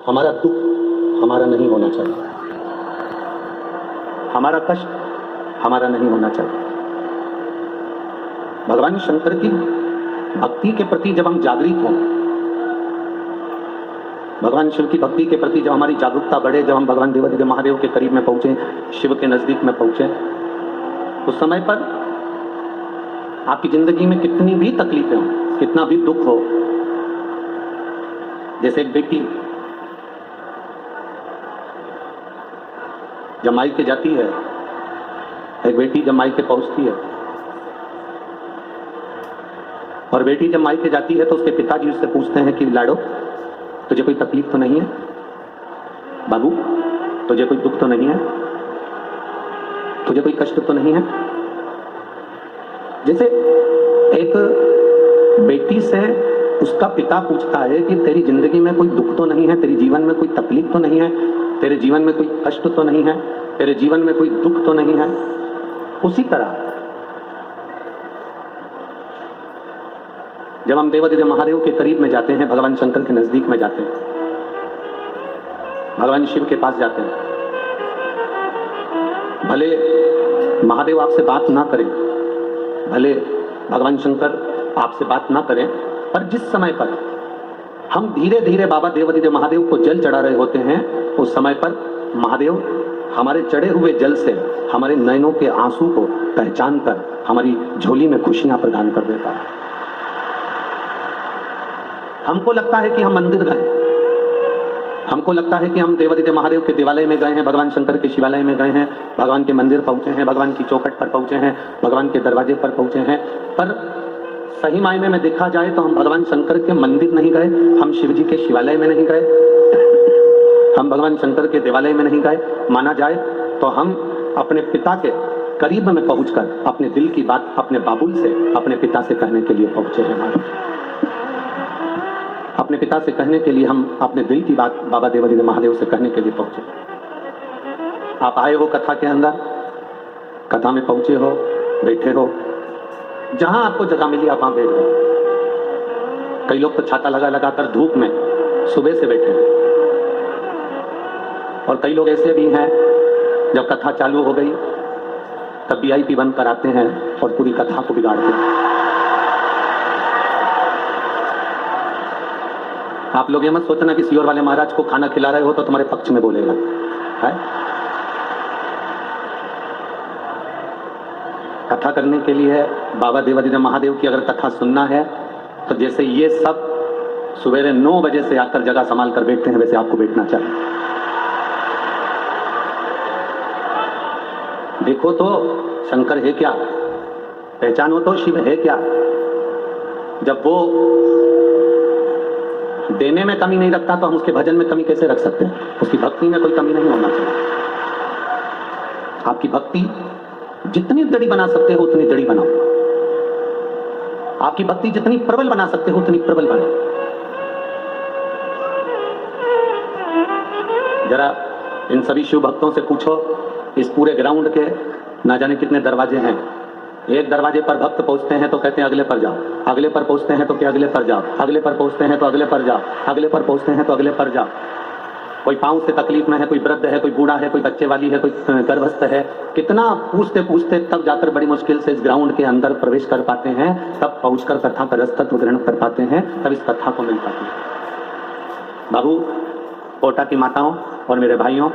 हमारा दुख हमारा नहीं होना चाहिए, हमारा कष्ट हमारा नहीं होना चाहिए। भगवान शंकर की भक्ति के प्रति जब हम जागृत हों, भगवान शिव की भक्ति के प्रति जब हमारी जागरूकता बढ़े, जब हम भगवान देवाधिदेव महादेव के करीब में पहुंचे, शिव के नजदीक में पहुंचे, उस समय पर आपकी जिंदगी में कितनी भी तकलीफें हो, कितना भी दुख हो, जैसे एक बेटी जब मायके जाती है, एक बेटी जब मायके पहुंचती है, और बेटी जब मायके जाती है तो उसके पिताजी उससे पूछते हैं कि लाडो तुझे कोई तकलीफ तो नहीं है, बाबू तुझे कोई दुख तो नहीं है, तुझे कोई कष्ट तो नहीं है। जैसे एक बेटी से उसका पिता पूछता है कि तेरी जिंदगी में कोई दुख तो नहीं है, तेरे जीवन में कोई तकलीफ तो नहीं है, तेरे जीवन में कोई कष्ट तो नहीं है, तेरे जीवन में कोई दुख तो नहीं है। उसी तरह जब हम देवाधिदेव महादेव के करीब में जाते हैं, भगवान शंकर के नजदीक में जाते हैं, भगवान शिव के पास जाते हैं, भले महादेव आपसे बात ना करें, भले भगवान शंकर आपसे बात ना करें, पर जिस समय पर हम धीरे धीरे बाबा देवाधिदेव महादेव को जल चढ़ा रहे होते हैं, उस समय पर महादेव हमारे चढ़े हुए जल से हमारे नयनों के आंसू को पहचान कर हमारी झोली में खुशियां प्रदान कर देता है। हमको लगता है कि हम मंदिर गए, हमको लगता है कि हम देवाधिदेव महादेव के देवालय में गए हैं, भगवान शंकर के शिवालय में गए हैं, भगवान के मंदिर पहुंचे हैं, भगवान की चौखट पर पहुंचे हैं, भगवान के दरवाजे पर पहुंचे हैं। पर सही मायने में देखा जाए तो हम भगवान शंकर के मंदिर नहीं गए, हम शिव जी के शिवालय में नहीं गए, हम भगवान शंकर के देवालय में नहीं गए। माना जाए तो हम अपने पिता के करीब में पहुंचकर अपने दिल की बात अपने बाबुल से, अपने पिता से कहने के लिए पहुंचे हैं। अपने पिता से कहने के लिए हम अपने दिल की बात बाबा देवाधिदेव महादेव से कहने के लिए पहुंचे। आप आए हो कथा के अंदर, कथा में पहुंचे हो, बैठे हो, जहां आपको जगह मिली आप वहां बैठ गए। कई लोग तो छाता लगा लगाकर धूप में सुबह से बैठे हैं, और कई लोग ऐसे भी हैं जब कथा चालू हो गई तब VIP बंद कराते हैं और पूरी कथा को बिगाड़ते हैं। आप लोग ये मत सोचना कि सियोर वाले महाराज को खाना खिला रहे हो तो तुम्हारे पक्ष में बोलेगा, है? कथा करने के लिए बाबा देवाधिदेव महादेव की अगर कथा सुनना है तो जैसे ये सब सवेरे 9 बजे से आकर जगह संभाल कर बैठते हैं, वैसे आपको बैठना चाहिए। देखो तो शंकर है क्या, पहचानो तो शिव है क्या। जब वो देने में कमी नहीं रखता तो हम उसके भजन में कमी कैसे रख सकते हैं? उसकी भक्ति में कोई कमी नहीं होना चाहिए। आपकी भक्ति जितनी दड़ी बना सकते हो उतनी दड़ी बनाओ, आपकी भक्ति जितनी प्रबल बना सकते हो उतनी प्रबल बनाओ। जरा इन सभी शिव भक्तों से पूछो, इस पूरे ग्राउंड के ना जाने कितने दरवाजे हैं, एक दरवाजे पर भक्त पहुंचते हैं तो कहते हैं अगले पर जाओ, अगले पर पहुंचते हैं तो कि अगले पर जाओ, अगले पर पहुंचते हैं तो अगले पर जाओ, अगले पर पहुंचते हैं तो अगले पर जाओ। कोई पांव से तकलीफ में है, कोई वृद्ध है, कोई बूढ़ा है, कोई बच्चे वाली है, कोई गर्भस्थ है। कितना पूछते पूछते तब जाकर बड़ी मुश्किल से इस ग्राउंड के अंदर प्रवेश कर पाते हैं, तब पहुंचकर कथा का रसतत्व ग्रहण कर पाते हैं, तब इस कथा को मिल पाती है। बाबू, कोटा की माताओं और मेरे भाइयों,